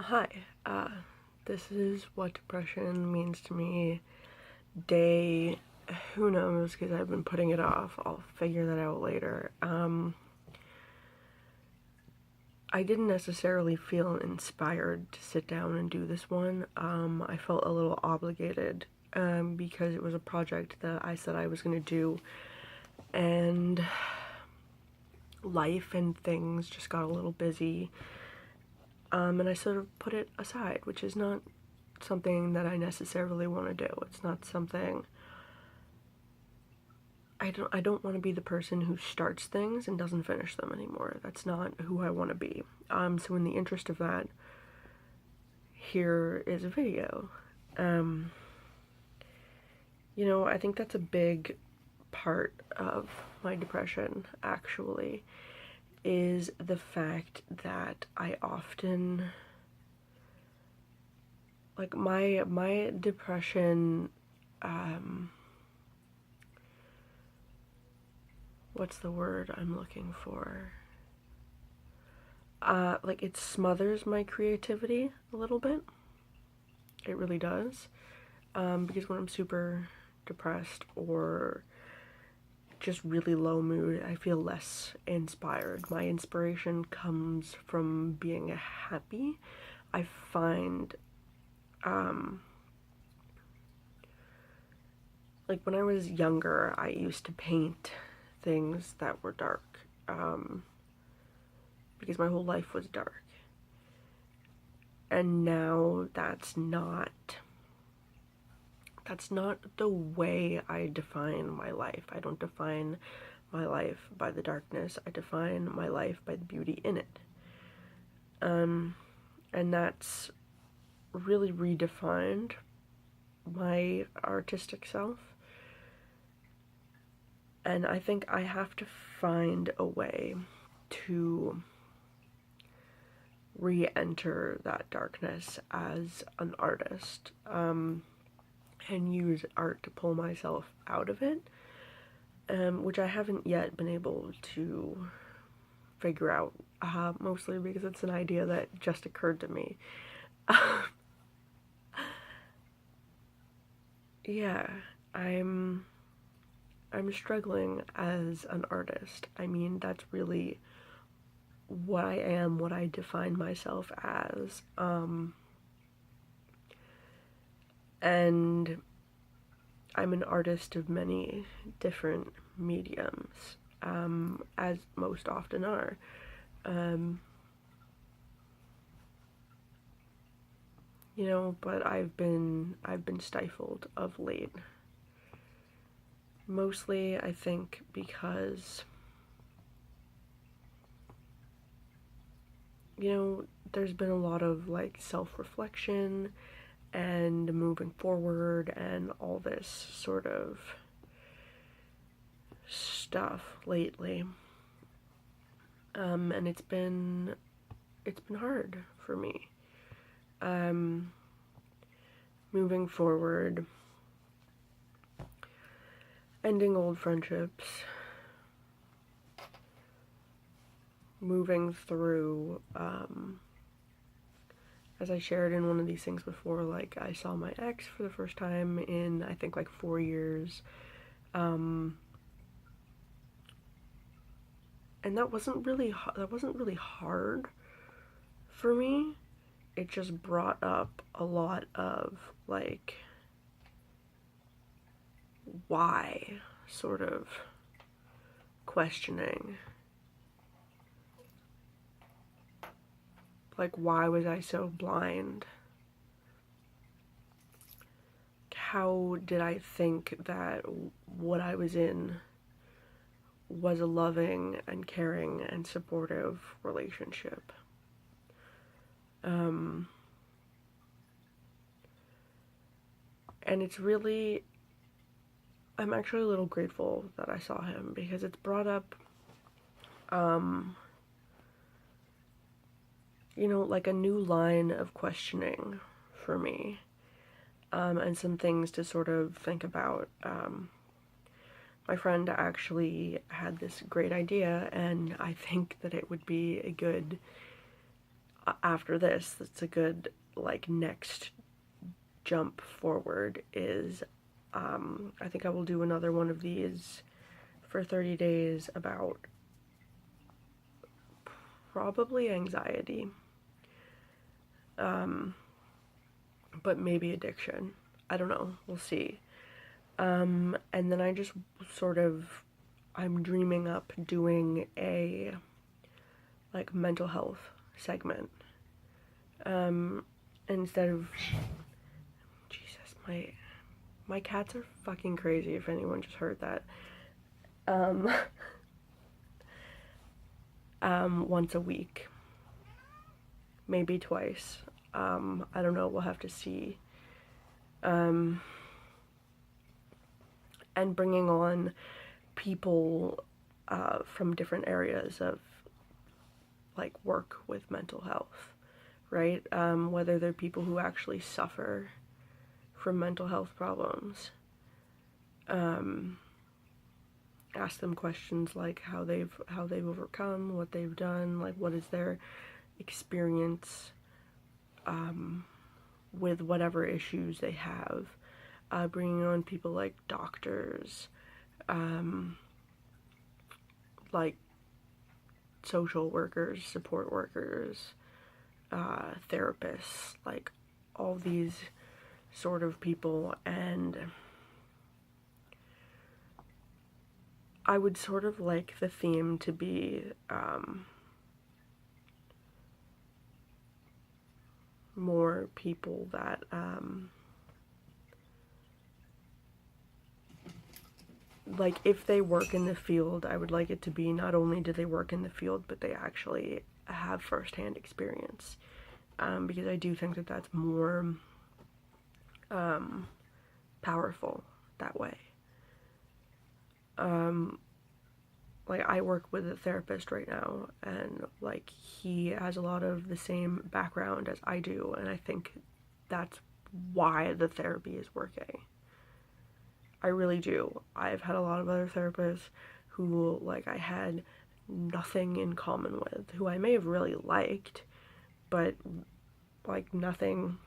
Hi, this is what depression means to me. Day, who knows, because I've been putting it off. I'll figure that out later. I didn't necessarily feel inspired to sit down and do this one. I felt a little obligated, because it was a project that I said I was going to do, and life and things just got a little busy. And I sort of put it aside, which is not something that I necessarily want to do. It's not something I don't want to be the person who starts things and doesn't finish them anymore. That's not who I want to be. So in the interest of that, here is a video. I think that's a big part of my depression, actually, is the fact that I often, like, my depression, what's the word I'm looking for? Like, it smothers my creativity a little bit. It really does. Because when I'm super depressed or just really low mood, I feel less inspired. My inspiration comes from being happy. I find, like, when I was younger, I used to paint things that were dark, because my whole life was dark. And now that's not the way I define my life. I don't define my life by the darkness. I define my life by the beauty in it. And that's really redefined my artistic self. And I think I have to find a way to re-enter that darkness as an artist, and use art to pull myself out of it, which I haven't yet been able to figure out, mostly because it's an idea that just occurred to me. Yeah, I'm struggling as an artist. I mean, that's really what I am, what I define myself as. And I'm an artist of many different mediums, as most often are. But I've been stifled of late. Mostly, I think, because, there's been a lot of, like, self-reflection and moving forward and all this sort of stuff lately. And it's been hard for me. Moving forward, ending old friendships, moving through, as I shared in one of these things before, like, I saw my ex for the first time in, I think, like, 4 years, and that wasn't really hard for me. It just brought up a lot of, like, why sort of questioning. Like, why was I so blind? How did I think that what I was in was a loving and caring and supportive relationship? And it's really, I'm actually a little grateful that I saw him, because it's brought up, like, a new line of questioning for me, and some things to sort of think about. My friend actually had this great idea, and I think that it would be a good after this, that's a good, like, next jump forward is, I think I will do another one of these for 30 days about probably anxiety, but maybe addiction. I don't know, we'll see. And then I just sort of, I'm dreaming up doing a, like, mental health segment. Instead of, Jesus, my cats are fucking crazy, if anyone just heard that. Once a week, maybe twice. I don't know, we'll have to see. And bringing on people from different areas of, like, work with mental health, right? Whether they're people who actually suffer from mental health problems. Ask them questions like how they've overcome, what they've done, like what is their experience with whatever issues they have. Bringing on people like doctors, like social workers, support workers, therapists, like all these sort of people. And I would sort of like the theme to be more people that like, if they work in the field, I would like it to be not only do they work in the field, but they actually have firsthand experience, because I do think that that's more powerful that way. Like, I work with a therapist right now, and, like, he has a lot of the same background as I do, and I think that's why the therapy is working. I really do. I've had a lot of other therapists who, like, I had nothing in common with, who I may have really liked, but, like, nothing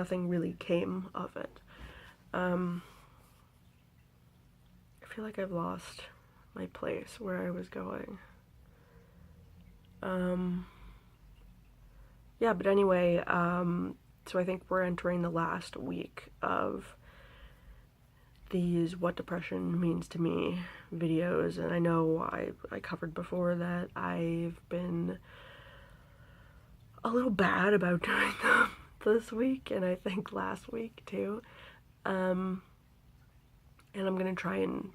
really came of it. I feel like I've lost my place where I was going. Yeah, but anyway, so I think we're entering the last week of these What Depression Means to Me videos, and I know I covered before that I've been a little bad about doing them this week, and I think last week too. And I'm gonna try and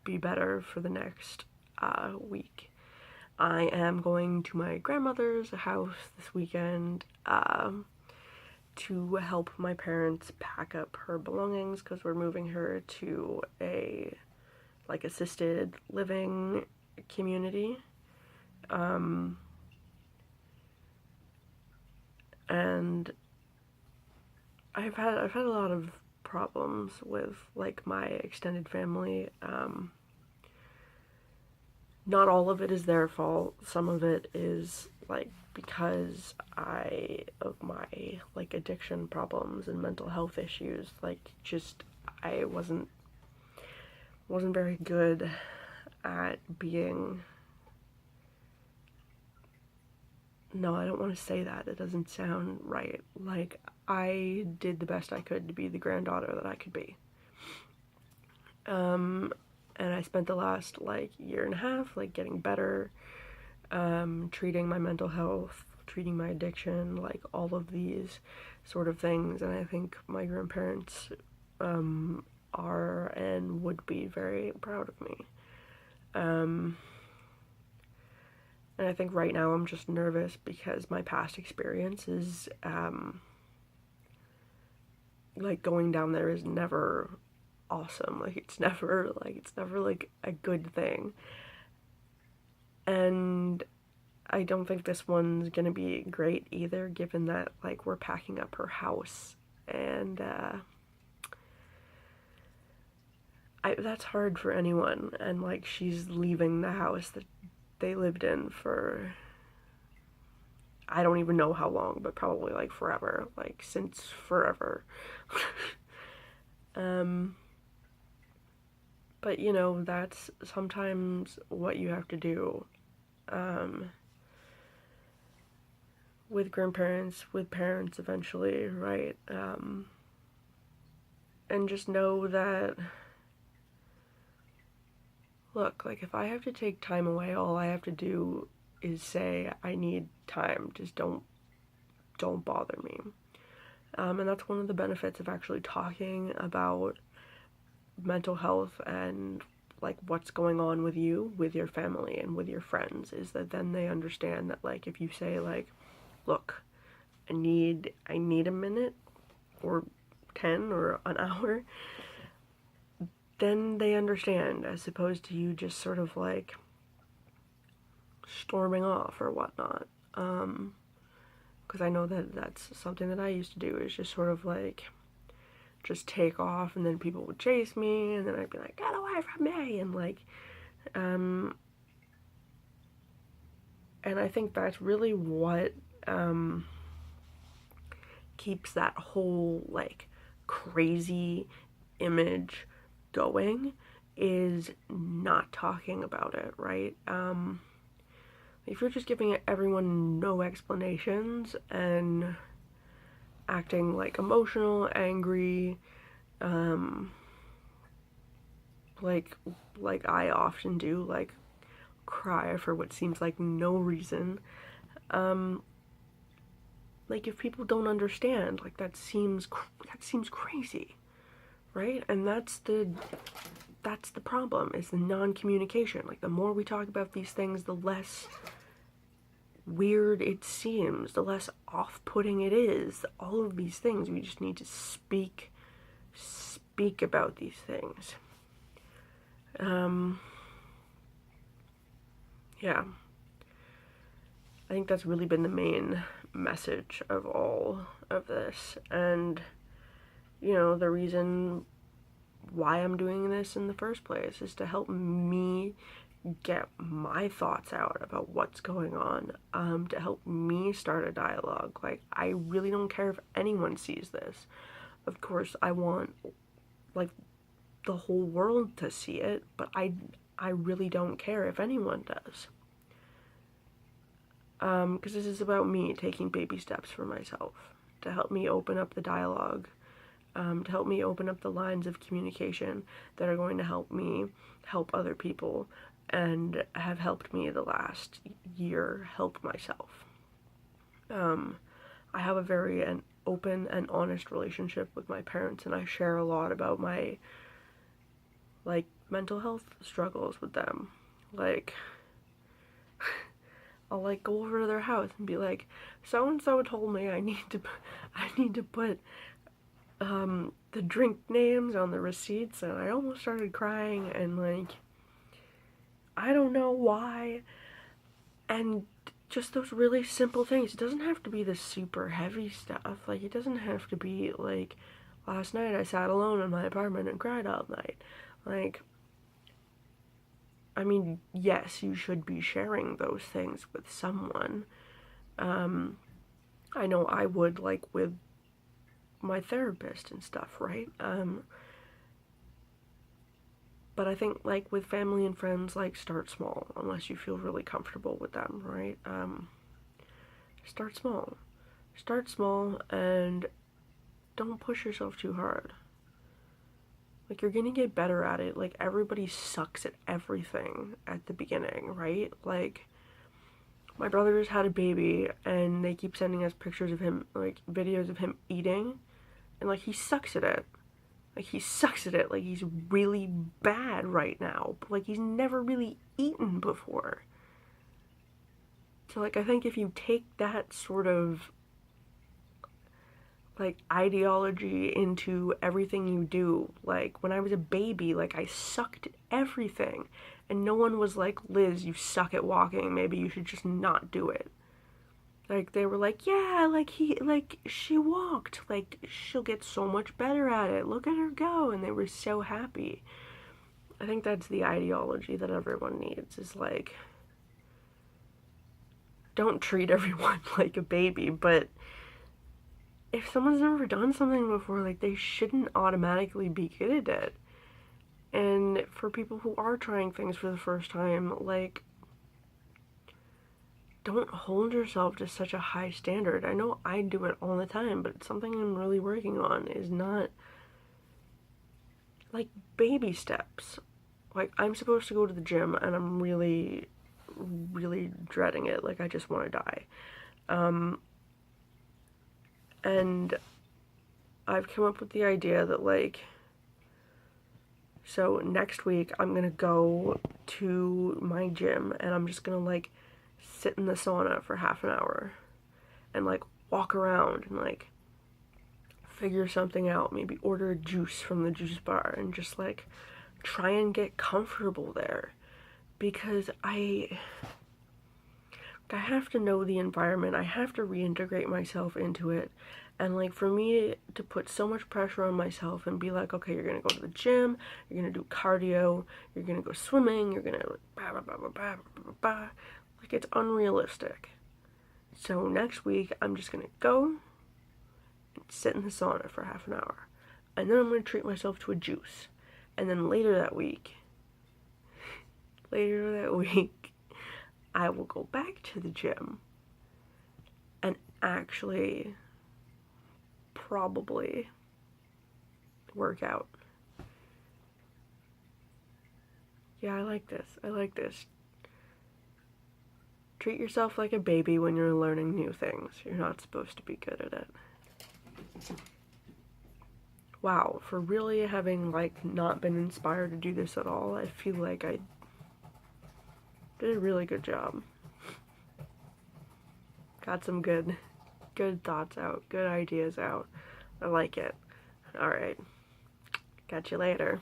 be better for the next week. I am going to my grandmother's house this weekend to help my parents pack up her belongings, because we're moving her to a, like, assisted living community. And I've had a lot of problems with, like, my extended family. Not all of it is their fault. Some of it is, like, because of my, like, addiction problems and mental health issues. Like, just, I wasn't very good at being, no, I don't want to say that. It doesn't sound right. Like, I did the best I could to be the granddaughter that I could be. And I spent the last, like, year and a half, like, getting better, treating my mental health, treating my addiction, like, all of these sort of things. And I think my grandparents are and would be very proud of me. And I think right now I'm just nervous because my past experience is, like, going down there is never awesome. Like, it's never like a good thing. And I don't think this one's gonna be great either, given that, like, we're packing up her house, and that's hard for anyone. And, like, she's leaving the house that they lived in for I don't even know how long, but probably like forever, like since forever. But you know, that's sometimes what you have to do. With grandparents, with parents eventually, right? And just know that, look, like if I have to take time away, all I have to do is say I need time. Just don't bother me. And that's one of the benefits of actually talking about mental health and like what's going on with you, with your family, and with your friends, is that then they understand that, like, if you say like, look, I need a minute or 10 or an hour, then they understand, as opposed to you just sort of like storming off or whatnot. Because I know that that's something that I used to do, is just sort of like just take off, and then people would chase me, and then I'd be like, get away from me, and like, and I think that's really what keeps that whole like crazy image going, is not talking about it, right? If you're just giving everyone no explanations and acting like emotional, angry, like I often do, like cry for what seems like no reason, like if people don't understand, like that seems crazy, right? And that's the problem, is the non-communication. Like the more we talk about these things, the less weird it seems, the less off-putting it is. All of these things, we just need to speak about these things. Yeah, I think that's really been the main message of all of this. And you know, the reason why I'm doing this in the first place is to help me get my thoughts out about what's going on, to help me start a dialogue. Like, I really don't care if anyone sees this. Of course, I want, like, the whole world to see it, but I really don't care if anyone does. Because this is about me taking baby steps for myself, to help me open up the dialogue, to help me open up the lines of communication that are going to help me help other people, and have helped me the last year help myself. I have a very open and honest relationship with my parents, and I share a lot about my, like, mental health struggles with them. Like, I'll like go over to their house and be like, so and so told me I need to put the drink names on the receipts, and I almost started crying, and like, I don't know why. And just those really simple things. It doesn't have to be the super heavy stuff. Like, it doesn't have to be like, last night I sat alone in my apartment and cried all night. Like, I mean, yes, you should be sharing those things with someone. I know I would, like, with my therapist and stuff, right? But I think, like, with family and friends, like, start small, unless you feel really comfortable with them, right? Start small. Start small, and don't push yourself too hard. Like, you're gonna get better at it. Like, everybody sucks at everything at the beginning, right? Like, my brother just had a baby, and they keep sending us pictures of him, like, videos of him eating, and, like, he sucks at it. Like, he sucks at it. Like, he's really bad right now. But, like, he's never really eaten before. So, like, I think if you take that sort of, like, ideology into everything you do, like, when I was a baby, like, I sucked at everything. And no one was like, Liz, you suck at walking. Maybe you should just not do it. Like, they were like, yeah, like, she walked. Like, she'll get so much better at it. Look at her go. And they were so happy. I think that's the ideology that everyone needs, is, like, don't treat everyone like a baby, but if someone's never done something before, like, they shouldn't automatically be good at it. And for people who are trying things for the first time, like, don't hold yourself to such a high standard. I know I do it all the time, but it's something I'm really working on, is not, like, baby steps. Like, I'm supposed to go to the gym, and I'm really, really dreading it. Like, I just want to die. And I've come up with the idea that, like, so next week I'm gonna go to my gym, and I'm just gonna, like, sit in the sauna for half an hour and, like, walk around and, like, figure something out. Maybe order a juice from the juice bar and just, like, try and get comfortable there, because I have to know the environment. I have to reintegrate myself into it. And, like, for me to put so much pressure on myself and be like, okay, you're gonna go to the gym, you're gonna do cardio, you're gonna go swimming, you're gonna blah, blah, blah, blah, blah, blah, blah, blah. Like, it's unrealistic. So next week I'm just gonna go and sit in the sauna for half an hour, and then I'm gonna treat myself to a juice. And then later that week, I will go back to the gym and actually probably work out. Yeah, I like this. I like this. Treat yourself like a baby when you're learning new things. You're not supposed to be good at it. Wow, for really having, like, not been inspired to do this at all, I feel like I did a really good job. Got some good thoughts out, good ideas out. I like it. Alright. Catch you later.